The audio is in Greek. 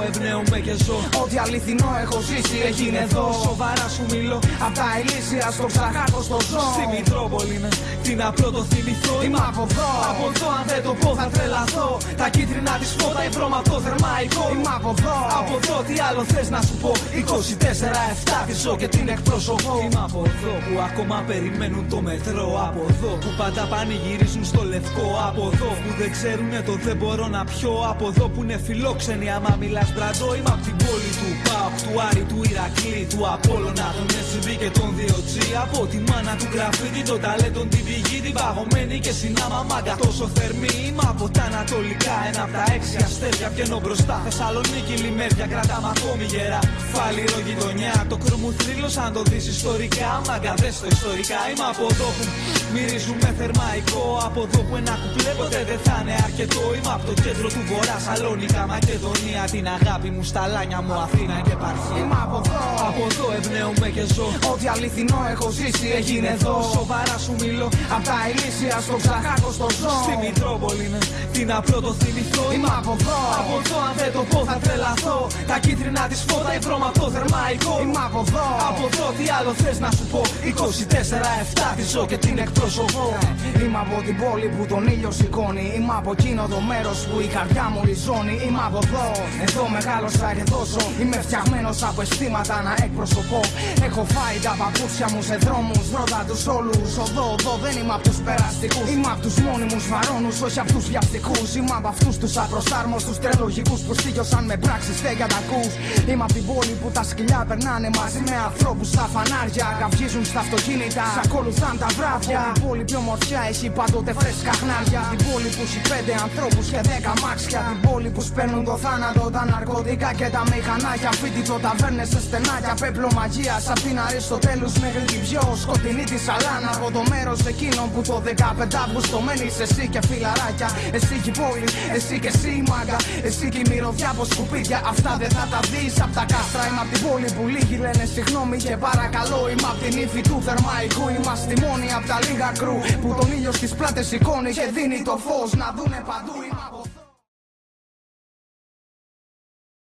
εμπνέομαι και ζω. Ό,τι αληθινό έχω ζήσει έγινε εδώ. Σοβαρά σου μιλώ. Απ' τα ηλίσια στο ψαχάκο στο ζώο. Στη Μητρόπολη είναι, τι να πρώτο θυμηθώ. Είμαι από εδώ. Από εδώ αν δεν το πω θα τρελαθώ. Τα κίτρινα της φώτα ευρώ με αυτό θερμαϊκό. Είμαι από εδώ. Από εδώ τι άλλο θες να σου πω. 24-7 τη ζω και την εκπροσωπώ. Είμαι από εδώ που ακόμα περιμένουν το μετρό. Από εδώ που πάντα πανηγυρίζουν στο λευκό. Από εδώ που δεν ξέρουνε το δεν μπορώ να πιω. Από εδώ που είναι φιλόξενοι άμα μιλάς μπραντό. Είμαι απ' την πόλη του ΠΑΟΚ, του Άρη, του Ηρακλή, του Απόλλωνα, τον SB και τον 2G. Από τη μάνα του γραφίτη, το ταλέντον την πηγή, την παγωμένη και συνάμα μάγκα τόσο θερμή. Είμαι από τα ανατολικά, ένα απ' τα 6 αστέρια βγαίνω μπροστά. Θεσσαλονίκη, Λιμέρια, κρατάμε ακόμη γερά. Φάληρο γειτονιά, το κρούμου θρύλο αν το δεις ιστορικά. Μάγκα δες το ιστορικά, είμαι από εδώ που μυρίζουμε θερμαϊκό. Από εδώ που ένα κουπλέ ποτέ δεν θα είναι αρκετό. Είμαι από το κέντρο του Βορρά, Σαλόνικα, Μακεδονία. Την αγάπη μου στα λάνια μου, Αθήνα και επαρχία. Είμαι από εδώ. Από εδώ εμπνέομαι και ζω. Ό,τι αληθινό έχω ζήσει έγινε εδώ. Σοβαρά σου μιλώ. Απ' τα ηλίσια στο ψαχάκο στο ζώο. Στη Μητρόπολη είναι, τι να πρώτο θυμηθώ. Είμαι από εδώ. Από εδώ αν δεν το πω θα τρελαθώ. Τα κίτρινα της φώτα ευρώ με αυτό θερμαϊκό. Είμαι από εδώ. Από εδώ τι άλλο θες να σου πω. 24-7 τη ζω και την εκπροσωπώ. Είμαι από την πόλη που τον ήλιο σηκώνει. Είμαι από εκείνο το μέρος που η καρδιά μου ριζώνει. Είμαι από εδώ, εδώ μεγάλωσα και δώσω. Είμαι φτιαγμένος από αισθήματα να εκπροσωπώ. Έχω φάει τα παπούτσια μου σε δρόμους, ρώτα τους όλους. Οδό, δεν είμαι από τους περαστικούς. Είμαι από τους μόνιμους βαρώνους, όχι από τους βιαστικούς. Είμαι από αυτούς τους απροσάρμοστους τρελογικούς που στήγιωσαν με πράξεις στέγια τα ακούς. Είμαι από την πόλη που τα σκυλιά περνάνε μαζί με ανθρώπους στα φανάρια. Καυγίζουν στα αυτοκίνητα, σ' ακολουθάν τα βράδια. Από την πόλη πιο μορφιά έχει πάντοτε φρέσκα χνάρια. Την πόλη που έχει 5 ανθρώπους και 10 μάξια. Την πόλη που σπέρνουν το θάνατο, τα ναρκωτικά και τα μηχανάκια. Φίτιτο, ταβέρνες σε στενάκια. Πέπλο μαγείας απ' την Αριστοτέλους μέχρι την πιο σκοτεινή τη Σαλάνα. Από το μέρος εκείνων που το 15 Αύγουστο μένεις εσύ και φιλαράκια. Εσύ και η πόλη, εσύ και εσύ η μάγκα. Εσύ και η μυρωδιά από σκουπίδια. Αυτά δεν θα τα δεις απ' τα κάστρα. Είμαι απ' την πόλη που λίγοι λένε συγγνώμη και παρακαλώ. Είμαι απ' την ύφη του Θερμαϊκού. Είμαστε μόνοι απ' τα λίγα κρού που τον ήλιο στις πλάτες σηκώνει και δίνει το φως να δούνε παντού. Είμαι από